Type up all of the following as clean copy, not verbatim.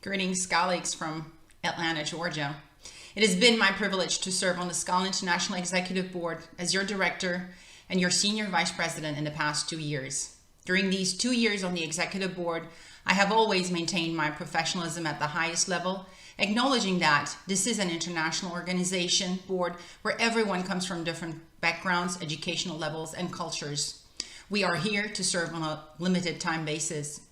Greetings, colleagues from Atlanta, Georgia. It has been my privilege to serve on the Skal International Executive Board as your director and your senior vice president in the past 2 years. During these 2 years on the executive board, I have always maintained my professionalism at the highest level, acknowledging that this is an international organization board where everyone comes from different backgrounds, educational levels, and cultures. We are here to serve on a limited time basis.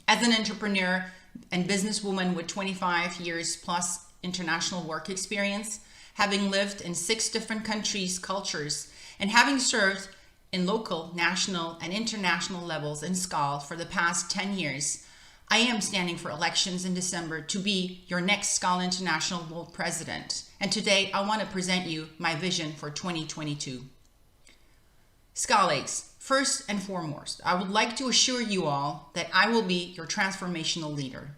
As an entrepreneur and businesswoman with 25 years plus international work experience, having lived in 6 different countries, cultures, and having served in local, national, and international levels in Skal for the past 10 years, I am standing for elections in December to be your next Skal International World President. And today I want to present you my vision for 2022. Skaligs, first and foremost, I would like to assure you all that I will be your transformational leader.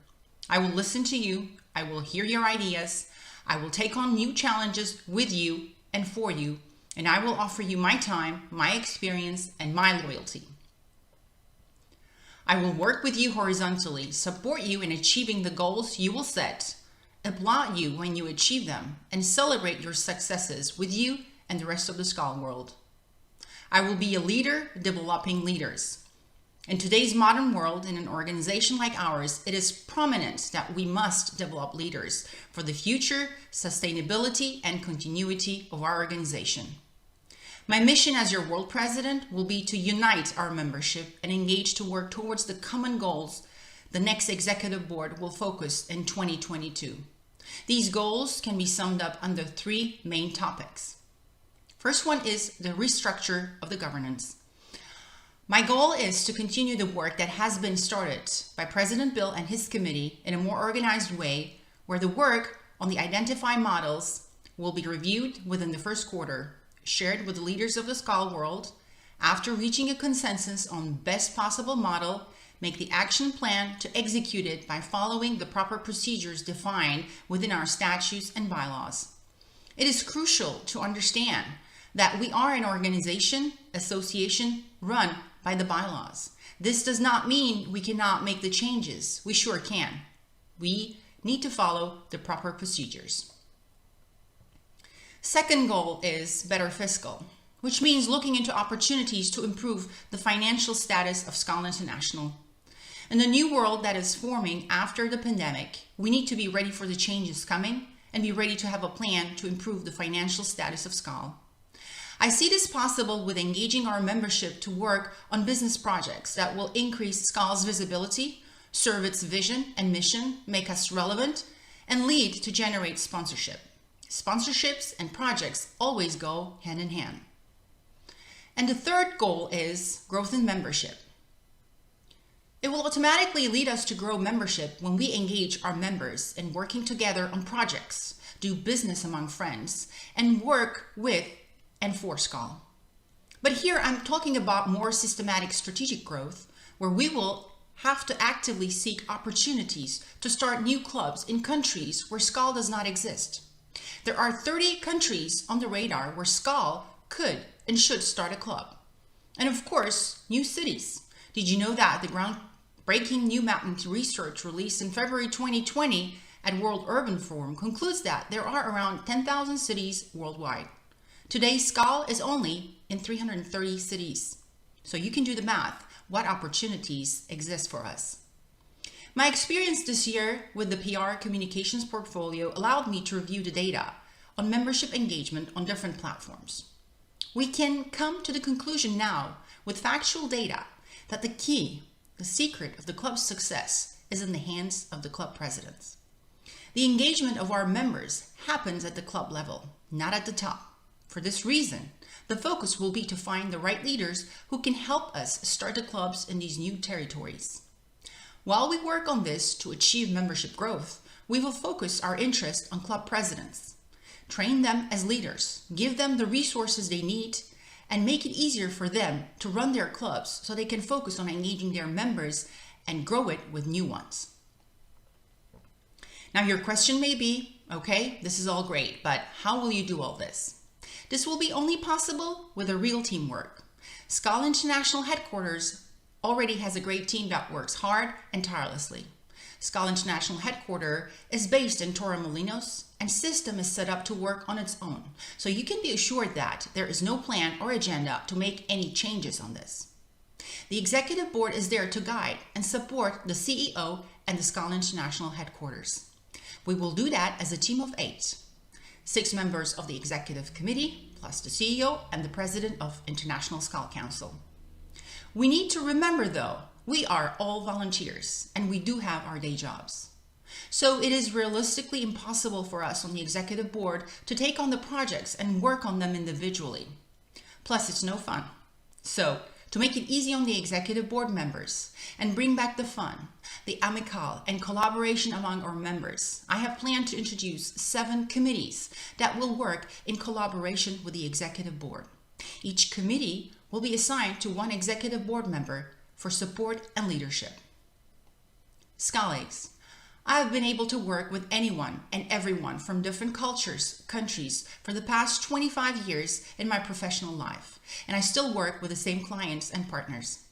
I will listen to you, I will hear your ideas, I will take on new challenges with you and for you, and I will offer you my time, my experience, and my loyalty. I will work with you horizontally, support you in achieving the goals you will set, applaud you when you achieve them, and celebrate your successes with you and the rest of the Skal world. I will be a leader developing leaders. In today's modern world, in an organization like ours, it is prominent that we must develop leaders for the future, sustainability, and continuity of our organization. My mission as your world president will be to unite our membership and engage to work towards the common goals the next executive board will focus in 2022. These goals can be summed up under 3 main topics. First one is the restructure of the governance. My goal is to continue the work that has been started by President Bill and his committee in a more organized way, where the work on the identified models will be reviewed within the first quarter, shared with the leaders of the Skal world. After reaching a consensus on best possible model, make the action plan to execute it by following the proper procedures defined within our statutes and bylaws. It is crucial to understand that we are an association run by the bylaws. This does not mean we cannot make the changes. We sure can. We need to follow the proper procedures. Second goal is better fiscal, which means looking into opportunities to improve the financial status of Skal International. In the new world that is forming after the pandemic, we need to be ready for the changes coming and be ready to have a plan to improve the financial status of Skal. I see this possible with engaging our membership to work on business projects that will increase Skal's visibility, serve its vision and mission, make us relevant, and lead to generate sponsorship. Sponsorships and projects always go hand in hand. And the third goal is growth in membership. It will automatically lead us to grow membership when we engage our members in working together on projects, do business among friends, and work with and for Skal. But here I'm talking about more systematic strategic growth, where we will have to actively seek opportunities to start new clubs in countries where Skal does not exist. There are 30 countries on the radar where Skal could and should start a club. And of course, new cities. Did you know that the groundbreaking new mountain research released in February 2020 at World Urban Forum concludes that there are around 10,000 cities worldwide. Today, Skal is only in 330 cities. So you can do the math, what opportunities exist for us. My experience this year with the PR communications portfolio allowed me to review the data on membership engagement on different platforms. We can come to the conclusion now with factual data that the secret of the club's success is in the hands of the club presidents. The engagement of our members happens at the club level, not at the top. For this reason, the focus will be to find the right leaders who can help us start the clubs in these new territories. While we work on this to achieve membership growth, we will focus our interest on club presidents, train them as leaders, give them the resources they need, and make it easier for them to run their clubs so they can focus on engaging their members and grow it with new ones. Now your question may be, okay, this is all great, but how will you do all this? This will be only possible with a real teamwork. Skal International Headquarters already has a great team that works hard and tirelessly. Skal International Headquarters is based in Torremolinos, and system is set up to work on its own. So you can be assured that there is no plan or agenda to make any changes on this. The executive board is there to guide and support the CEO and the Skal International Headquarters. We will do that as a team of 8. 6 members of the executive committee, plus the CEO and the president of International Skal Council. We need to remember though, we are all volunteers and we do have our day jobs. So it is realistically impossible for us on the executive board to take on the projects and work on them individually. Plus it's no fun. So to make it easy on the executive board members and bring back the fun, the amicale and collaboration among our members, I have planned to introduce 7 committees that will work in collaboration with the executive board. Each committee will be assigned to 1 executive board member for support and leadership. Skalegs. I have been able to work with anyone and everyone from different cultures, countries for the past 25 years in my professional life, and I still work with the same clients and partners.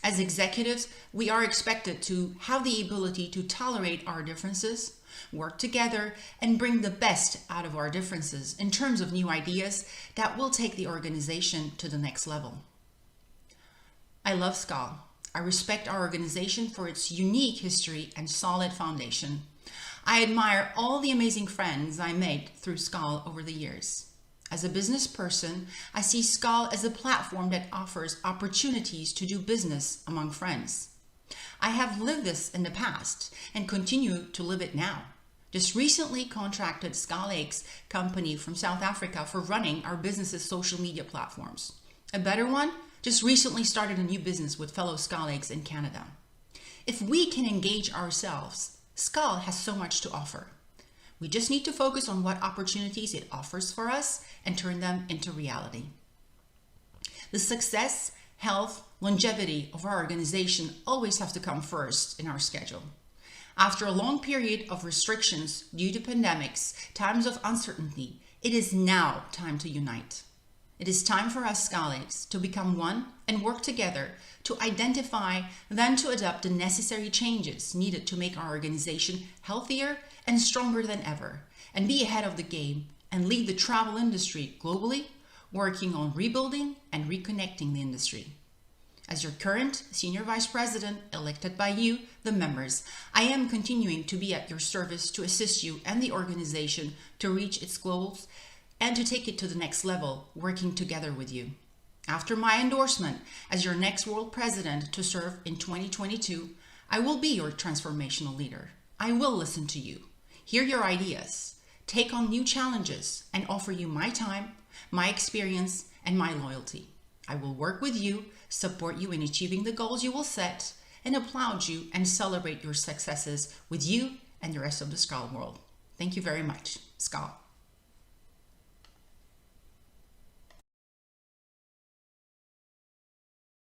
As executives, we are expected to have the ability to tolerate our differences, work together, and bring the best out of our differences in terms of new ideas that will take the organization to the next level. I love Skal. I respect our organization for its unique history and solid foundation. I admire all the amazing friends I made through Skal over the years. As a business person, I see Skal as a platform that offers opportunities to do business among friends. I have lived this in the past and continue to live it now. Just recently contracted Skalegs company from South Africa for running our business's social media platforms. A better one? Just recently started a new business with fellow Skalegs in Canada. If we can engage ourselves, Skal has so much to offer. We just need to focus on what opportunities it offers for us and turn them into reality. The success, health, longevity of our organization always have to come first in our schedule. After a long period of restrictions due to pandemics, times of uncertainty, it is now time to unite. It is time for us Skalegs to become one and work together to identify, then to adopt the necessary changes needed to make our organization healthier and stronger than ever, and be ahead of the game and lead the travel industry globally, working on rebuilding and reconnecting the industry. As your current Senior Vice President, elected by you, the members, I am continuing to be at your service to assist you and the organization to reach its goals and to take it to the next level, working together with you. After my endorsement as your next World President to serve in 2022, I will be your transformational leader. I will listen to you, hear your ideas, take on new challenges, and offer you my time, my experience, and my loyalty. I will work with you, support you in achieving the goals you will set, and applaud you and celebrate your successes with you and the rest of the Skal world. Thank you very much. Skal.